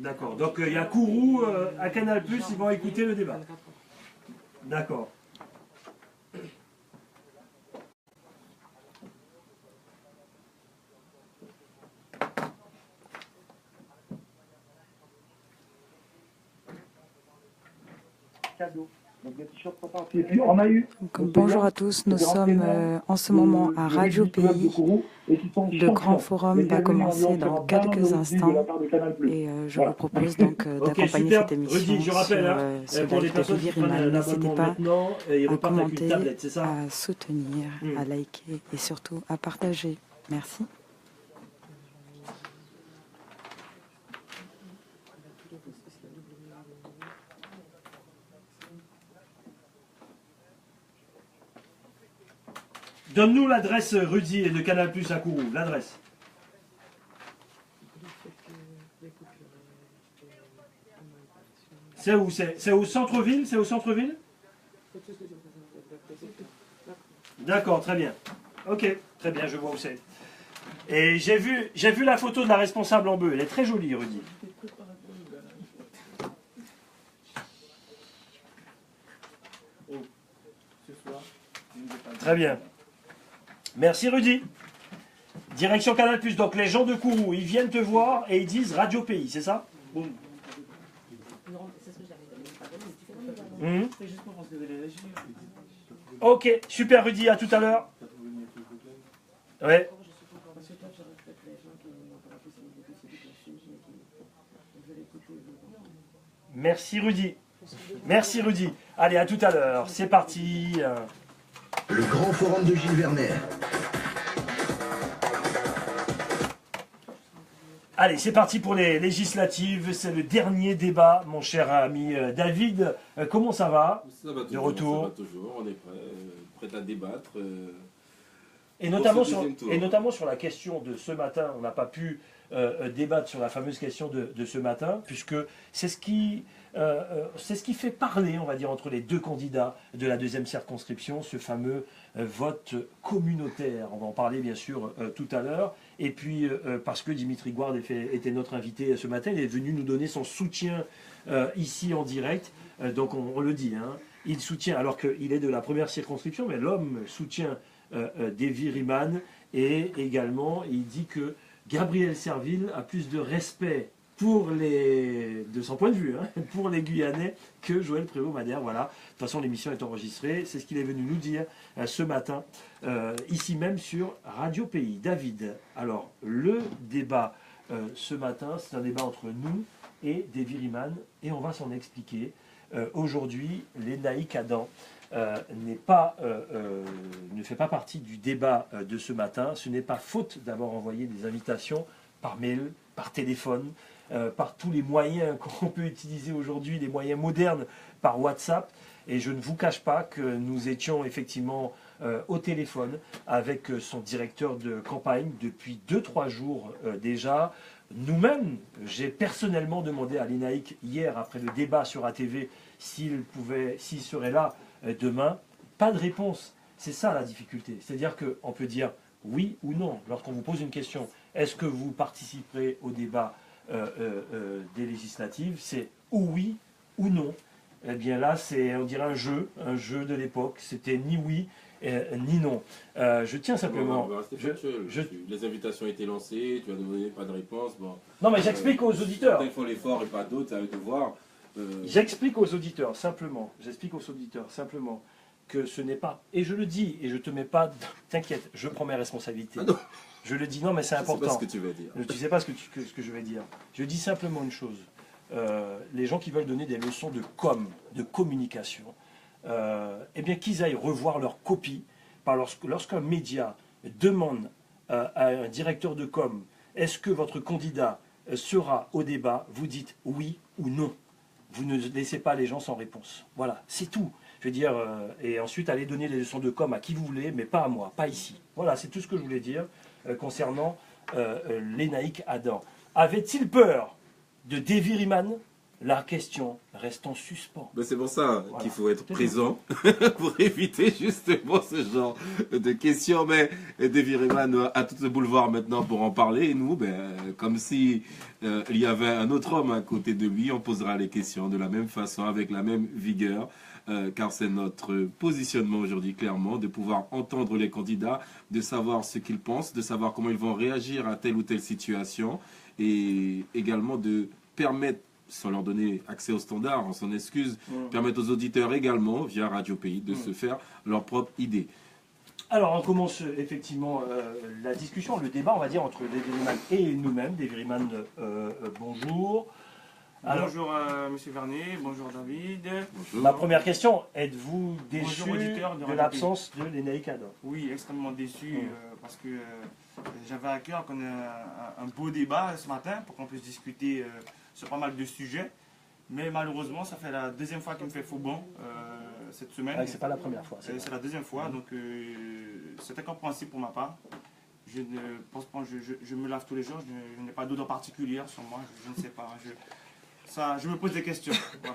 D'accord. Donc il y a Kourou à Canal+, ils vont écouter le débat. D'accord. Cadeau. Et puis on a eu. Donc, bonjour à tous, nous sommes en ce moment à Radio Pays. Le grand forum va commencer dans quelques instants et je vous propose donc d'accompagner cette émission Rudy, je rappelle, sur pour la les vie de personnes qui Vivir prennent Iman. un N'hésitez abonnement pas maintenant, ils à repartent avec une commenter, tablette, c'est ça? à soutenir, à liker et surtout à partager. Merci. Donne-nous l'adresse Rudy et de Canal+ à Kourou, l'adresse. C'est où? C'est au centre-ville? C'est au centre-ville? D'accord, très bien. Ok, très bien, je vois où c'est. Et j'ai vu la photo de la responsable en bleu, elle est très jolie, Rudy. Très bien. Merci Rudy. Direction Canal+. Donc les gens de Kourou, ils viennent te voir et ils disent Radio Pays, c'est ça? Mmh. Ok, super Rudy, à tout à l'heure. Ouais. Merci Rudy. Merci Rudy. Allez, à tout à l'heure. C'est parti. Le grand forum de Gilles Vernet. Allez, c'est parti pour les législatives. C'est le dernier débat, mon cher ami David. Comment ça va? Ça va toujours, de retour. ça va toujours. On est prêt à débattre. Et notamment sur la question de ce matin, on n'a pas pu débattre sur la fameuse question de ce matin, puisque c'est ce qui fait parler, on va dire, entre les deux candidats de la deuxième circonscription, ce fameux vote communautaire. On va en parler bien sûr tout à l'heure. Et puis, parce que Dimitri Gouard était notre invité ce matin, il est venu nous donner son soutien ici en direct. Donc on le dit, hein, il soutient, alors qu'il est de la première circonscription, mais l'homme soutient Vivir Iman, et également il dit que Gabriel Serville a plus de respect de son point de vue, hein, pour les Guyanais que Joël Prévost-Madère. Voilà. De toute façon, l'émission est enregistrée. C'est ce qu'il est venu nous dire ce matin, ici même sur Radio Pays. David, alors, le débat ce matin, c'est un débat entre nous et Vivir Iman, et on va s'en expliquer. Aujourd'hui, l'ENAIC Adam ne fait pas partie du débat de ce matin. Ce n'est pas faute d'avoir envoyé des invitations par mail, par téléphone, par tous les moyens qu'on peut utiliser aujourd'hui, les moyens modernes, par WhatsApp. Et je ne vous cache pas que nous étions effectivement au téléphone avec son directeur de campagne depuis 2-3 jours déjà. Nous-mêmes, j'ai personnellement demandé à l'ENAIC hier, après le débat sur ATV, s'il serait là demain. Pas de réponse. C'est ça la difficulté. C'est-à-dire qu'on peut dire oui ou non. Lorsqu'on vous pose une question, est-ce que vous participerez au débat des législatives? C'est ou oui ou non. Eh bien là, c'est, on dirait un jeu de l'époque. C'était ni oui ni non. Je tiens simplement... Les invitations ont été lancées, tu as donné pas de réponse. Bon. Non, mais j'explique aux auditeurs. Certains font l'effort et pas d'autres, c'est à eux de voir. J'explique aux auditeurs simplement que ce n'est pas... Et je le dis, et je te mets pas... T'inquiète, je prends mes responsabilités. Ah non. Je le dis, non, mais c'est important. Je sais pas ce que tu vas dire. Tu sais pas ce que je vais dire. Je dis simplement une chose. Les gens qui veulent donner des leçons de communication, eh bien qu'ils aillent revoir leur copie. Lorsqu'un média demande à un directeur de com, est-ce que votre candidat sera au débat, vous dites oui ou non. Vous ne laissez pas les gens sans réponse. Voilà, c'est tout. Je veux dire, et ensuite allez donner les leçons de com à qui vous voulez, mais pas à moi, pas ici. Voilà, c'est tout ce que je voulais dire concernant l'ENAIC Adam. Avait-il peur de Vivir Iman? la question reste en suspens. Ben c'est pour ça Voilà. qu'il faut être présent pour éviter justement ce genre de questions. Mais Davy Rayman a tout le boulevard maintenant pour en parler. Et nous, comme si il y avait un autre homme à côté de lui, on posera les questions de la même façon, avec la même vigueur. Car c'est notre positionnement aujourd'hui, clairement, de pouvoir entendre les candidats, de savoir ce qu'ils pensent, de savoir comment ils vont réagir à telle ou telle situation, et également de permettre, sans leur donner accès au standard, on s'en excuse, permettre aux auditeurs également, via Radio Pays, de se faire leur propre idée. Alors, on commence effectivement la discussion, le débat, on va dire, entre Davy Rayman et nous-mêmes. Davy Rayman, bonjour. Alors, bonjour Monsieur Vernet, bonjour David. Bonjour. Ma première question, êtes-vous déçu de l'absence de Lénaï Cadre? Oui, extrêmement déçu parce que j'avais à cœur qu'on ait un beau débat ce matin pour qu'on puisse discuter sur pas mal de sujets. Mais malheureusement, ça fait la deuxième fois qu'il me fait faux bon cette semaine. Ah, c'est pas la première fois. C'est la deuxième fois, donc c'est incompréhensible pour ma part. Je ne pense pas, je me lave tous les jours, je n'ai pas d'odeur particulière sur moi, je ne sais pas. Je me pose des questions. Voilà.